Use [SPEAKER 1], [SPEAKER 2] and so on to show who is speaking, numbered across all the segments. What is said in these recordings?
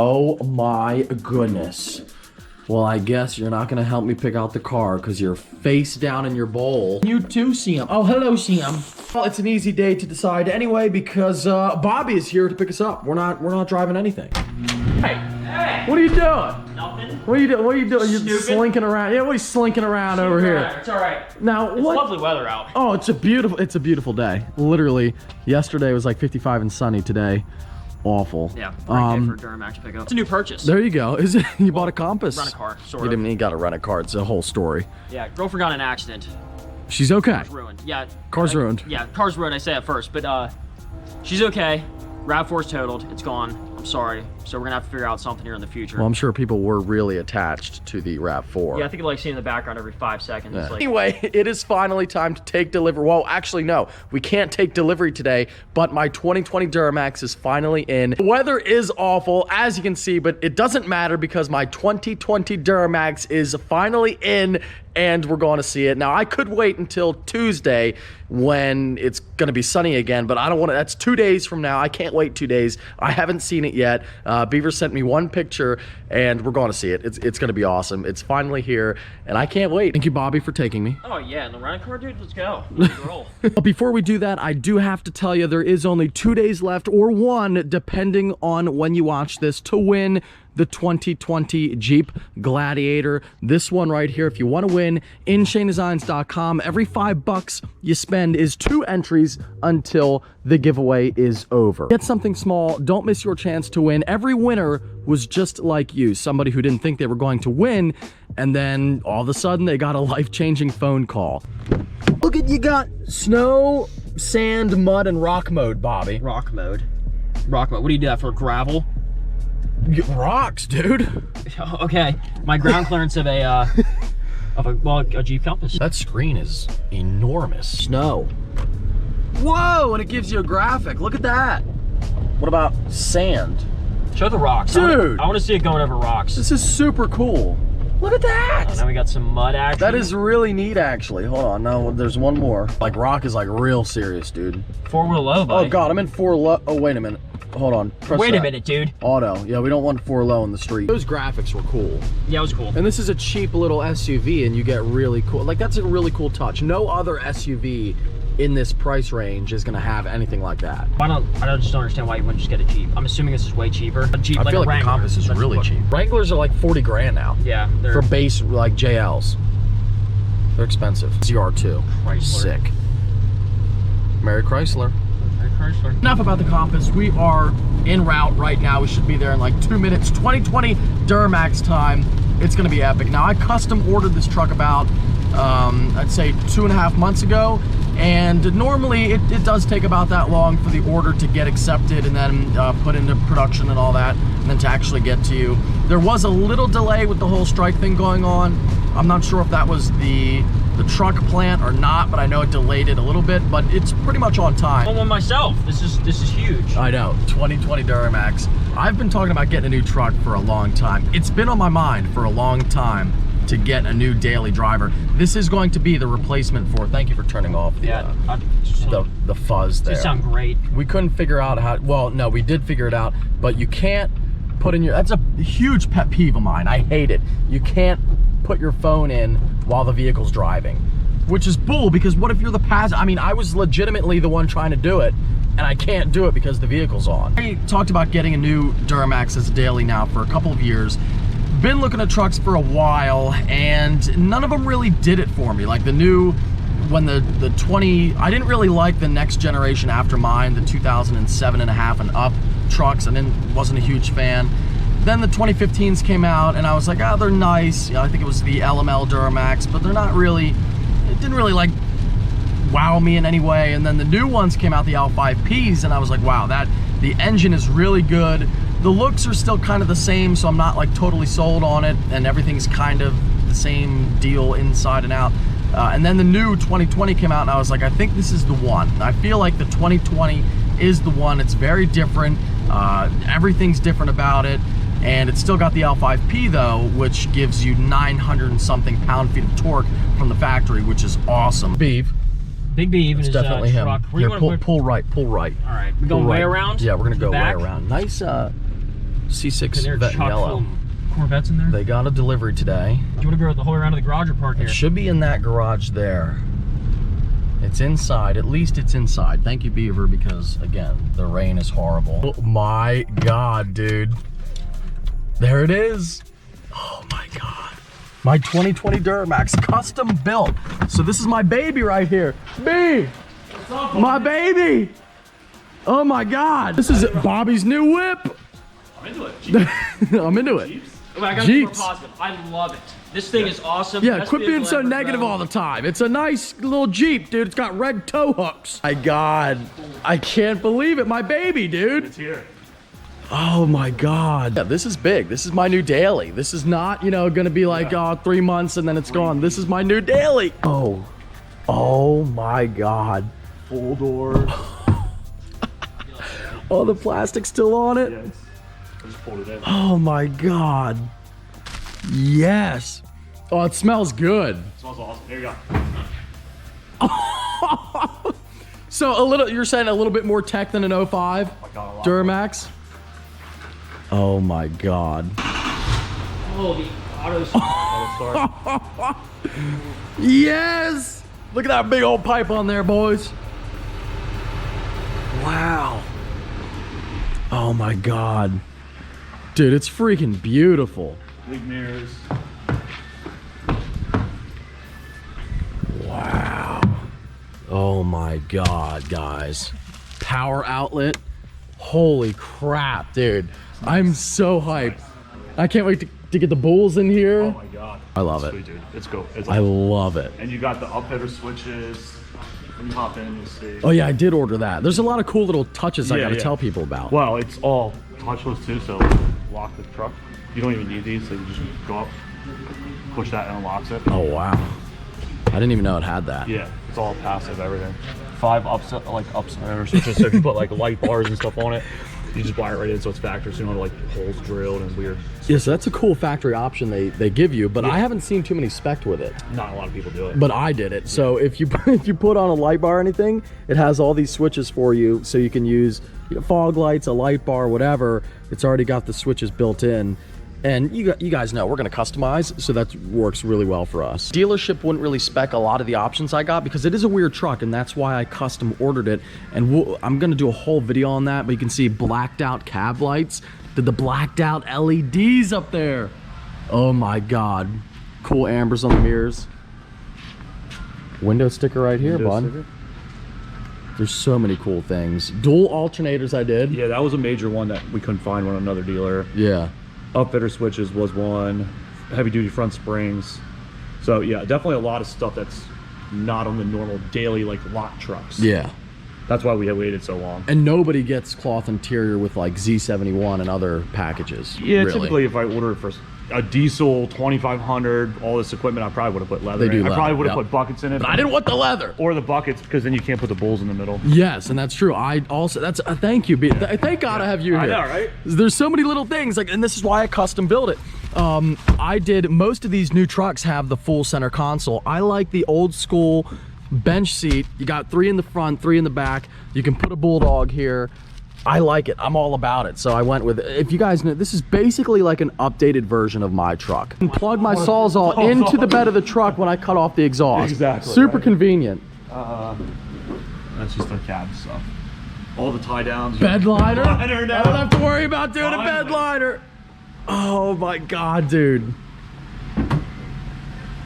[SPEAKER 1] Oh my goodness. Well, I guess you're not gonna help me pick out the car because you're face down in your bowl. You too, Sam. Oh, hello, Sam. Well, it's an easy day to decide anyway because Bobby is here to pick us up. We're not driving anything. Hey, what are you doing?
[SPEAKER 2] Nothing.
[SPEAKER 1] What are you doing? What are you doing? You're slinking around. Yeah, what are you slinking around over here?
[SPEAKER 2] It's all right.
[SPEAKER 1] Now,
[SPEAKER 2] it's lovely weather out.
[SPEAKER 1] Oh, it's a beautiful day. Literally, yesterday was like 55 and sunny. Today, awful.
[SPEAKER 2] Yeah, great day for DURAMAX pickup. It's a new purchase.
[SPEAKER 1] There you go. Is it? You bought a Compass?
[SPEAKER 2] Rent a car, sort
[SPEAKER 1] You
[SPEAKER 2] of.
[SPEAKER 1] didn't even got to rent a car. It's a whole story.
[SPEAKER 2] Yeah, girlfriend got in an accident.
[SPEAKER 1] She's okay.
[SPEAKER 2] Car's ruined. Yeah.
[SPEAKER 1] Car's ruined.
[SPEAKER 2] Yeah, car's ruined. I say at first, but she's okay. RAV4's totaled. It's gone. I'm sorry. So we're gonna have to figure out something here in the future.
[SPEAKER 1] Well, I'm sure people were really attached to the RAV4.
[SPEAKER 2] Yeah, I think I like seeing in the background every 5 seconds.
[SPEAKER 1] Yeah.
[SPEAKER 2] It's like,
[SPEAKER 1] Anyway, it is finally time to take delivery. Well, actually, no. We can't take delivery today, but my 2020 DURAMAX is finally in. The weather is awful, as you can see, but it doesn't matter because my 2020 DURAMAX is finally in, and we're going to see it. Now, I could wait until Tuesday when it's going to be sunny again, but I don't want to. That's 2 days from now. I can't wait 2 days. I haven't seen it yet. Beaver sent me one picture, and we're going to see it. It's going to be awesome. It's finally here, and I can't wait. Thank you, Bobby, for taking me.
[SPEAKER 2] oh yeah, and the rental car, dude. Let's go. Let's roll.
[SPEAKER 1] But before we do that, I do have to tell you there is only 2 days left, or one, depending on when you watch this, to win the 2020 Jeep Gladiator. This one right here, if you want to win, InShaneDesigns.com. Every $5 you spend is 2 entries until the giveaway is over. Get something small. Don't miss your chance to win. Every winner was just like you, somebody who didn't think they were going to win, and then all of a sudden they got a life-changing phone call. Look at, you got snow, sand, mud, and rock mode, Bobby.
[SPEAKER 2] Rock mode. Rock mode. What do you do that for? Gravel?
[SPEAKER 1] Rocks, dude.
[SPEAKER 2] Okay, my ground clearance of a Jeep Compass.
[SPEAKER 1] That screen is enormous. Snow. Whoa, and it gives you a graphic. Look at that. What about sand?
[SPEAKER 2] Show the rocks,
[SPEAKER 1] dude.
[SPEAKER 2] I want to see it going over rocks.
[SPEAKER 1] This is super cool. Look at that.
[SPEAKER 2] Oh, now we got some mud action.
[SPEAKER 1] That is really neat, actually. Hold on, no, there's one more. Like, rock is like real serious, dude.
[SPEAKER 2] 4-wheel low, buddy.
[SPEAKER 1] Oh God, I'm in 4 low. Oh, wait a minute. Hold on.
[SPEAKER 2] Wait a minute, dude.
[SPEAKER 1] Auto. Yeah, we don't want 4 low in the street. Those graphics were cool.
[SPEAKER 2] Yeah, it was cool.
[SPEAKER 1] And this is a cheap little SUV, and you get really cool. Like, that's a really cool touch. No other SUV in this price range is gonna have anything like that.
[SPEAKER 2] I just don't understand why you wouldn't just get a Jeep. I'm assuming this is way cheaper. A Jeep,
[SPEAKER 1] I feel like the Compass is really cheap. Wranglers are like 40 grand now.
[SPEAKER 2] Yeah, they're
[SPEAKER 1] for base like JLs. They're expensive. ZR2.
[SPEAKER 2] Chrysler.
[SPEAKER 1] Sick. Merry Chrysler.
[SPEAKER 2] Merry Chrysler.
[SPEAKER 1] Enough about the Compass. We are en route right now. We should be there in like 2 minutes. 2020 DURAMAX time. It's gonna be epic. Now, I custom ordered this truck about I'd say 2.5 months ago, and normally it does take about that long for the order to get accepted and then put into production and all that, and then to actually get to you. There was a little delay with the whole strike thing going on. I'm not sure if that was the truck plant or not, but I know it delayed it a little bit, but it's pretty much on time.
[SPEAKER 2] I'm one myself. This is huge.
[SPEAKER 1] I know. 2020 DURAMAX. I've been talking about getting a new truck for a long time. It's been on my mind for a long time to get a new daily driver. This is going to be the replacement for, thank you for turning off the fuzz there.
[SPEAKER 2] They sound great.
[SPEAKER 1] We couldn't figure out how, well, no, we did figure it out, but you can't put in your, that's a huge pet peeve of mine. I hate it. You can't put your phone in while the vehicle's driving, which is bull, because what if you're the passenger? I mean, I was legitimately the one trying to do it, and I can't do it because the vehicle's on. I talked about getting a new DURAMAX as a daily now for a couple of years. Been looking at trucks for a while, and none of them really did it for me. Like the new, when the 20, I didn't really like the next generation after mine, the 2007 and a half and up trucks. Wasn't a huge fan. Then the 2015s came out, and I was like, oh, they're nice. I think it was the LML DURAMAX, but they're not really, it didn't really like wow me in any way. And then the new ones came out, the L5Ps, and I was like, wow, the engine is really good. The looks are still kind of the same, so I'm not like totally sold on it, and everything's kind of the same deal inside and out. And then the new 2020 came out, and I was like, I think this is the one. I feel like the 2020 is the one. It's very different. Everything's different about it. And it's still got the L5P though, which gives you 900 and something pound-feet of torque from the factory, which is awesome. Beeve.
[SPEAKER 2] Big Beeve.
[SPEAKER 1] It's definitely him.
[SPEAKER 2] Here,
[SPEAKER 1] pull right, pull right.
[SPEAKER 2] All right, we're going way around?
[SPEAKER 1] Yeah, we're gonna go way
[SPEAKER 2] back?
[SPEAKER 1] around. Nice C6 vet in yellow.
[SPEAKER 2] Corvettes in there.
[SPEAKER 1] They got a delivery today.
[SPEAKER 2] Do you want to go the whole way around to the garage or park here?
[SPEAKER 1] It should be in that garage there. It's inside. At least it's inside. Thank you, Beaver, because again, the rain is horrible. Oh my God, dude. There it is. Oh my God. My 2020 Duramax, custom built. So this is my baby right here. B, my baby. Oh my God. This is Bobby's new whip.
[SPEAKER 2] I'm into it.
[SPEAKER 1] I'm into it.
[SPEAKER 2] Jeeps? Oh, I gotta be more positive. I love it. This thing is awesome.
[SPEAKER 1] Yeah,
[SPEAKER 2] Best
[SPEAKER 1] quit being so
[SPEAKER 2] vehicle ever
[SPEAKER 1] negative
[SPEAKER 2] drove.
[SPEAKER 1] all the time. It's a nice little Jeep, dude. It's got red tow hooks. My God, I can't believe it. My baby, dude.
[SPEAKER 3] It's here.
[SPEAKER 1] Oh my God. Yeah, this is big. This is my new daily. This is not, you know, gonna be like 3 months and then it's gone. This is my new daily. Oh my God.
[SPEAKER 3] Full door.
[SPEAKER 1] Oh, the plastic's still on it?
[SPEAKER 3] Yeah, I just pulled it in.
[SPEAKER 1] Oh my God. Yes. Oh, it smells good.
[SPEAKER 3] It smells awesome. Here you go.
[SPEAKER 1] So a little, you're saying a little bit more tech than an 05
[SPEAKER 3] I got a lot
[SPEAKER 1] Duramax? Oh my God.
[SPEAKER 2] Oh, the auto.
[SPEAKER 1] Yes! Look at that big old pipe on there, boys. Wow. Oh my God. Dude, it's freaking beautiful.
[SPEAKER 3] Big mirrors.
[SPEAKER 1] Wow. Oh my God, guys. Power outlet. Holy crap, dude. I'm so hyped. I can't wait to get the bulls in here.
[SPEAKER 3] Oh my God.
[SPEAKER 1] I love it.
[SPEAKER 3] Sweet, dude. It's cool. It's
[SPEAKER 1] I love it.
[SPEAKER 3] And you got the uphitter switches. When you hop in, you'll see.
[SPEAKER 1] Oh yeah, I did order that. There's a lot of cool little touches I
[SPEAKER 3] Yeah,
[SPEAKER 1] gotta
[SPEAKER 3] yeah.
[SPEAKER 1] tell people about.
[SPEAKER 3] Well, it's all touchless too, so lock the truck. You don't even need these, so you just go up, push that, and it unlocks it.
[SPEAKER 1] Oh wow. I didn't even know it had that.
[SPEAKER 3] Yeah, it's all passive, everything. 5 upstairs switches, so if you put like light bars and stuff on it, you just wire it right in, so it's factory, so you don't have like holes drilled and weird.
[SPEAKER 1] Yeah, so that's a cool factory option they give you, but I haven't seen too many spec'd with it.
[SPEAKER 3] Not a lot of people do it.
[SPEAKER 1] But I did it. So if you put on a light bar or anything, it has all these switches for you, so you can use fog lights, a light bar, whatever. It's already got the switches built in. And you guys know we're gonna customize, so that works really well for us. Dealership wouldn't really spec a lot of the options I got because it is a weird truck, and that's why I custom ordered it. And I'm gonna do a whole video on that, but you can see blacked out cab lights. Did the blacked out LEDs up there. Oh my God. Cool ambers on the mirrors. Window sticker right here, bud. There's so many cool things. Dual alternators I did.
[SPEAKER 3] Yeah, that was a major one that we couldn't find on another dealer.
[SPEAKER 1] Yeah.
[SPEAKER 3] Upfitter switches was one. Heavy duty front springs. So yeah, definitely a lot of stuff that's not on the normal daily like lot trucks.
[SPEAKER 1] Yeah.
[SPEAKER 3] That's why we had waited so long.
[SPEAKER 1] And nobody gets cloth interior with like Z71 and other packages.
[SPEAKER 3] Yeah,
[SPEAKER 1] really.
[SPEAKER 3] typically if I ordered for a diesel 2500, all this equipment, I probably would have put leather
[SPEAKER 1] They do
[SPEAKER 3] in. I
[SPEAKER 1] leather,
[SPEAKER 3] probably would have
[SPEAKER 1] yep.
[SPEAKER 3] put buckets in it.
[SPEAKER 1] But I didn't want the leather.
[SPEAKER 3] Or the buckets, because then you can't put the bulls in the middle.
[SPEAKER 1] Yes, and that's true. I also, that's a thank you. Thank God I have you here.
[SPEAKER 3] I know, right?
[SPEAKER 1] There's so many little things, like, and this is why I custom built it. I did, most of these new trucks have the full center console. I like the old school bench seat. You got 3 in the front, 3 in the back. You can put a bulldog here. I like it. I'm all about it. So I went with it. If you guys know, this is basically like an updated version of my truck. And plug my Sawzall into the bed of the truck when I cut off the exhaust.
[SPEAKER 3] Exactly,
[SPEAKER 1] Super
[SPEAKER 3] right.
[SPEAKER 1] convenient.
[SPEAKER 3] That's just the cab stuff. All the tie downs.
[SPEAKER 1] Bed liner? I
[SPEAKER 3] Liner now.
[SPEAKER 1] don't have to worry about doing a bed
[SPEAKER 3] Finally.
[SPEAKER 1] liner. Oh my God, dude.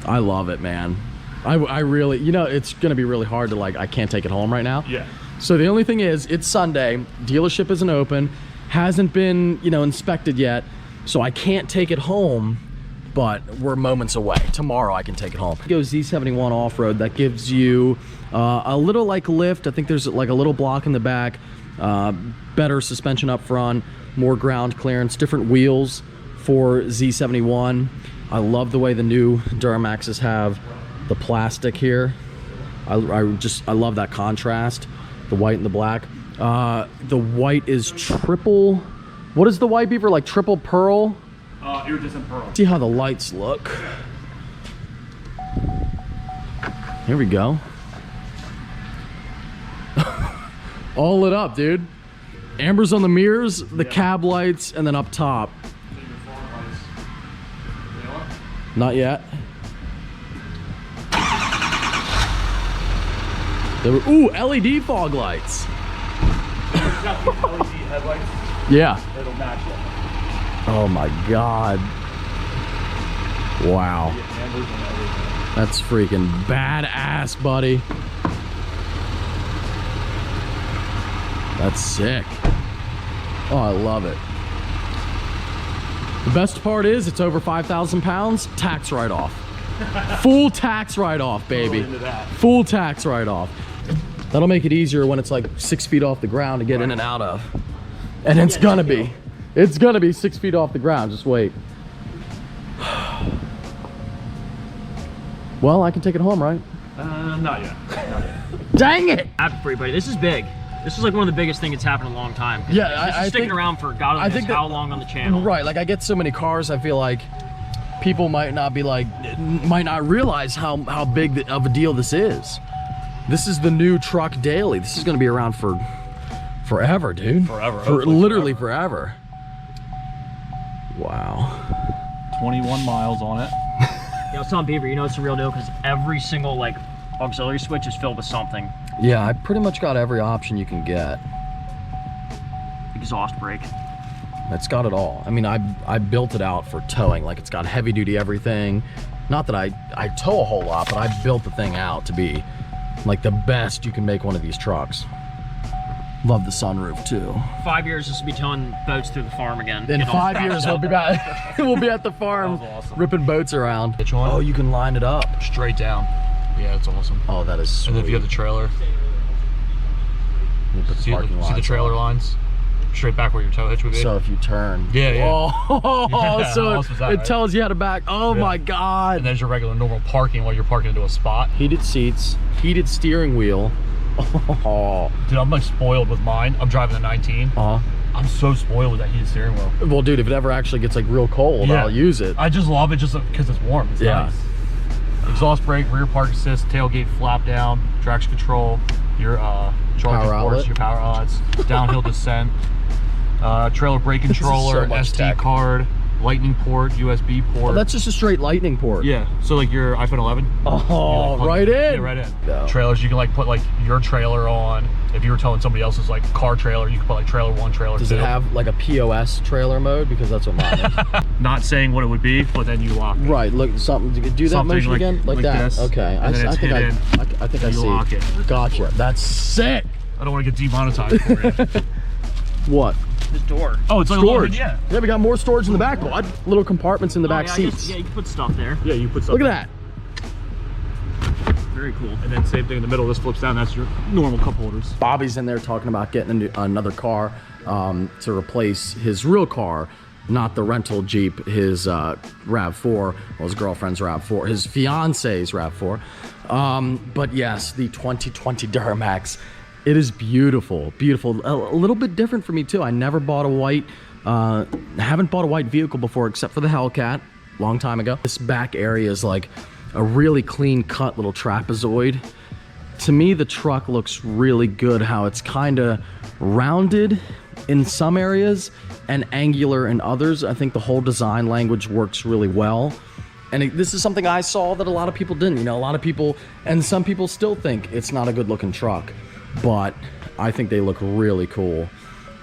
[SPEAKER 1] I love it, man. I really, you know, it's gonna be really hard to like, I can't take it home right now.
[SPEAKER 3] Yeah.
[SPEAKER 1] So the only thing is, it's Sunday, dealership isn't open, hasn't been, you know, inspected yet, so I can't take it home, but we're moments away. Tomorrow I can take it home. It goes Z71 off-road, that gives you a little like lift. I think there's like a little block in the back, better suspension up front, more ground clearance, different wheels for Z71. I love the way the new Duramaxes have the plastic here. I love that contrast. The white and the black. The white is triple. What is the white, Beaver? Like triple pearl?
[SPEAKER 3] Iridescent pearl.
[SPEAKER 1] See how the lights look. Here we go. All lit up, dude. Amber's on the mirrors, the cab lights, and then up top. Not yet. There were, ooh, LED fog lights.
[SPEAKER 3] Got the LED headlights.
[SPEAKER 1] Yeah.
[SPEAKER 3] It'll match it.
[SPEAKER 1] Oh my God. Wow. That's freaking badass, buddy. That's sick. Oh, I love it. The best part is it's over 5,000 pounds, tax write-off. Full tax write-off, baby. Full tax write-off. That'll make it easier when it's like 6 feet off the ground to get in and out of. And it's gonna be. It's gonna be 6 feet off the ground, just wait. Well, I can take it home, right?
[SPEAKER 3] Not yet.
[SPEAKER 1] Dang it!
[SPEAKER 2] For everybody, this is big. This is like one of the biggest things that's happened in a long time.
[SPEAKER 1] Yeah,
[SPEAKER 2] this is sticking around for God knows how long on the channel.
[SPEAKER 1] Right, like I get so many cars, I feel like people might not realize how big of a deal this is. This is the new truck daily. This is gonna be around for forever, dude.
[SPEAKER 3] Forever.
[SPEAKER 1] Literally forever. Wow.
[SPEAKER 3] 21 miles on it.
[SPEAKER 2] Yeah, I was telling Beaver, you know it's a real deal because every single like auxiliary switch is filled with something.
[SPEAKER 1] Yeah, I pretty much got every option you can get.
[SPEAKER 2] Exhaust brake.
[SPEAKER 1] It's got it all. I mean, I built it out for towing. Like, it's got heavy duty everything. Not that I tow a whole lot, but I built the thing out to be like the best you can make one of these trucks. Love the sunroof too.
[SPEAKER 2] 5 years, this will be towing boats through the farm again.
[SPEAKER 1] In 5 years, we'll be back. We'll be at the farm,
[SPEAKER 3] awesome.
[SPEAKER 1] ripping boats around.
[SPEAKER 3] Which one?
[SPEAKER 1] Oh, you can line it up
[SPEAKER 3] Straight down. Yeah, it's awesome.
[SPEAKER 1] Oh, that is sweet.
[SPEAKER 3] And then if you have the trailer,
[SPEAKER 1] You put the
[SPEAKER 3] see
[SPEAKER 1] parking
[SPEAKER 3] the
[SPEAKER 1] lines
[SPEAKER 3] trailer
[SPEAKER 1] on.
[SPEAKER 3] lines? Straight back where your tow hitch would be.
[SPEAKER 1] So if you turn.
[SPEAKER 3] Yeah, yeah.
[SPEAKER 1] Oh,
[SPEAKER 3] Yeah,
[SPEAKER 1] so
[SPEAKER 3] how else was that,
[SPEAKER 1] it
[SPEAKER 3] right?
[SPEAKER 1] tells you how to back. Oh
[SPEAKER 3] Yeah.
[SPEAKER 1] my God.
[SPEAKER 3] And there's your regular normal parking while you're parking into a spot.
[SPEAKER 1] Heated seats, heated steering wheel. Oh.
[SPEAKER 3] Dude, I'm like spoiled with mine. I'm driving a 19.
[SPEAKER 1] Uh-huh.
[SPEAKER 3] I'm so spoiled with that heated steering wheel.
[SPEAKER 1] Well, dude, if it ever actually gets like real cold,
[SPEAKER 3] Yeah.
[SPEAKER 1] I'll use it.
[SPEAKER 3] I just love it just because it's warm. It's
[SPEAKER 1] Yeah.
[SPEAKER 3] nice. Exhaust brake, rear park assist, tailgate flap down, traction control, your charging
[SPEAKER 1] Power
[SPEAKER 3] ports,
[SPEAKER 1] outlet.
[SPEAKER 3] your power outlets, downhill descent, trailer brake
[SPEAKER 1] This is
[SPEAKER 3] controller,
[SPEAKER 1] so much
[SPEAKER 3] SD
[SPEAKER 1] tech.
[SPEAKER 3] card, lightning port, USB port.
[SPEAKER 1] Oh, that's just a straight lightning port.
[SPEAKER 3] yeah. So like your iPhone 11.
[SPEAKER 1] Oh,
[SPEAKER 3] Plug
[SPEAKER 1] right
[SPEAKER 3] it-
[SPEAKER 1] in.
[SPEAKER 3] Yeah, right in.
[SPEAKER 1] No.
[SPEAKER 3] Trailers, you can like put like your trailer on. If you were towing somebody else's like car trailer, you can put like trailer 1, trailer 2.
[SPEAKER 1] Does it have like a POS trailer mode? Because that's what mine is.
[SPEAKER 3] Not saying what it would be, but then you lock it.
[SPEAKER 1] Right, look, something, do that
[SPEAKER 3] Something
[SPEAKER 1] motion
[SPEAKER 3] like-
[SPEAKER 1] again? Like
[SPEAKER 3] like
[SPEAKER 1] that,
[SPEAKER 3] this,
[SPEAKER 1] okay.
[SPEAKER 3] and then it's
[SPEAKER 1] think
[SPEAKER 3] hidden,
[SPEAKER 1] I think I
[SPEAKER 3] you
[SPEAKER 1] see.
[SPEAKER 3] lock it.
[SPEAKER 1] Gotcha, that's sick.
[SPEAKER 3] I don't want to get demonetized for it.
[SPEAKER 1] What?
[SPEAKER 2] This door.
[SPEAKER 3] Oh, it's like
[SPEAKER 1] Storage.
[SPEAKER 3] A little, yeah.
[SPEAKER 1] Yeah, we got more storage in the back, bud. Little compartments in the back
[SPEAKER 2] yeah, I
[SPEAKER 1] seats.
[SPEAKER 2] guess, yeah, you can put stuff there.
[SPEAKER 3] Yeah, you put
[SPEAKER 1] Look
[SPEAKER 3] something.
[SPEAKER 1] at that.
[SPEAKER 2] Very cool.
[SPEAKER 3] And then same thing in the middle. This flips down. That's your normal cup holders.
[SPEAKER 1] Bobby's in there talking about getting another car to replace his real car, not the rental Jeep, his RAV4, well, his girlfriend's RAV4, his fiance's RAV4. But yes, the 2020 Duramax. It is beautiful, beautiful. A little bit different for me too. I never bought a white, haven't bought a white vehicle before except for the Hellcat, long time ago. This back area is like a really clean cut little trapezoid. To me, the truck looks really good, how it's kind of rounded in some areas and angular in others. I think the whole design language works really well. And this is something I saw that a lot of people didn't. You know, a lot of people, and some people still think it's not a good looking truck, but I think they look really cool.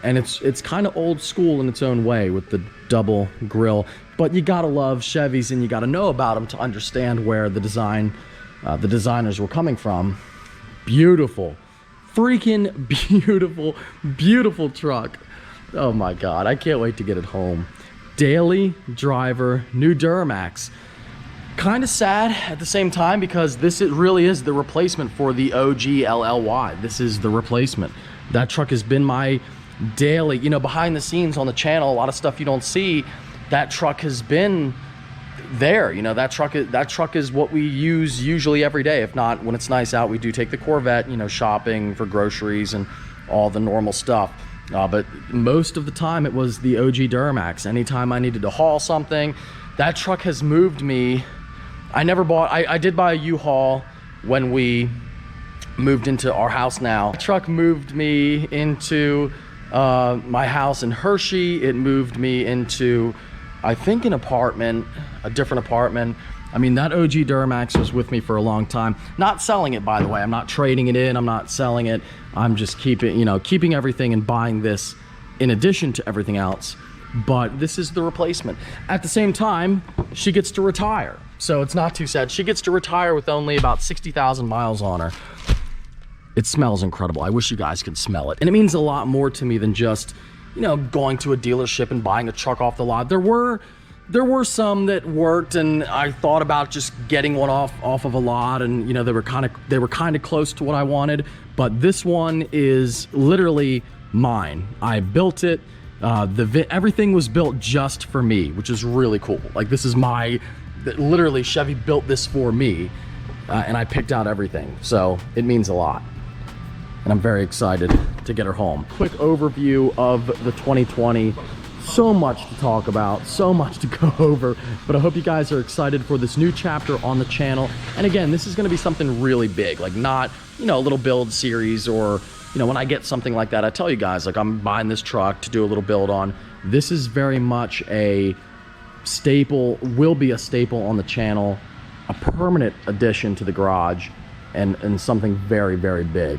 [SPEAKER 1] And it's kind of old school in its own way with the double grille, but you gotta love Chevys and you gotta know about them to understand where the designers were coming from. Beautiful, freaking beautiful, beautiful truck. Oh my God, I can't wait to get it home. Daily driver, new Duramax. Kind of sad at the same time because it really is the replacement for the OG LLY. This is the replacement. That truck has been my daily, you know, behind the scenes on the channel, a lot of stuff you don't see. That truck has been there. You know, that truck is what we use usually every day. If not, when it's nice out, we do take the Corvette, you know, shopping for groceries and all the normal stuff. But most of the time it was the OG Duramax. Anytime I needed to haul something, that truck has moved me. I did buy a U-Haul when we moved into our house now. The truck moved me into my house in Hershey. It moved me into, I think, an apartment, a different apartment. I mean, that OG DURAMAX was with me for a long time. Not selling it, by the way. I'm not trading it in. I'm not selling it. I'm just keeping everything and buying this in addition to everything else. But this is the replacement. At the same time, she gets to retire. So it's not too sad. She gets to retire with only about 60,000 miles on her. It smells incredible. I wish you guys could smell it. And it means a lot more to me than just, going to a dealership and buying a truck off the lot. There were some that worked, and I thought about just getting one off of a lot, and they were kind of close to what I wanted. But this one is literally mine. I built it. Everything was built just for me, which is really cool. Like, this is literally Chevy built this for me, and I picked out everything. So it means a lot. And I'm very excited to get her home. Quick overview of the 2020. So much to talk about, so much to go over, but I hope you guys are excited for this new chapter on the channel. And again, this is gonna be something really big, like not, a little build series, or, when I get something like that, I tell you guys, like, I'm buying this truck to do a little build on. This is very much a staple, will be a staple on the channel, a permanent addition to the garage, and something very, very big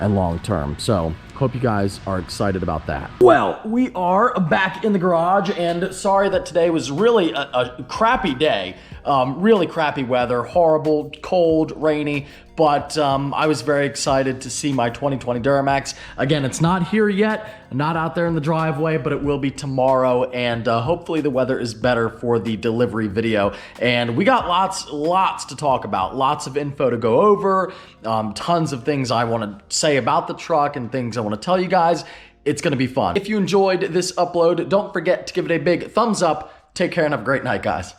[SPEAKER 1] and long term. So hope you guys are excited about that. Well, we are back in the garage, and sorry that today was really a crappy day. Really crappy weather, horrible, cold, rainy, but I was very excited to see my 2020 DURAMAX. Again, it's not here yet, not out there in the driveway, but it will be tomorrow, and hopefully the weather is better for the delivery video. And we got lots to talk about, lots of info to go over, tons of things I want to say about the truck and things I want to tell you guys. It's going to be fun. If you enjoyed this upload, don't forget to give it a big thumbs up. Take care and have a great night, guys.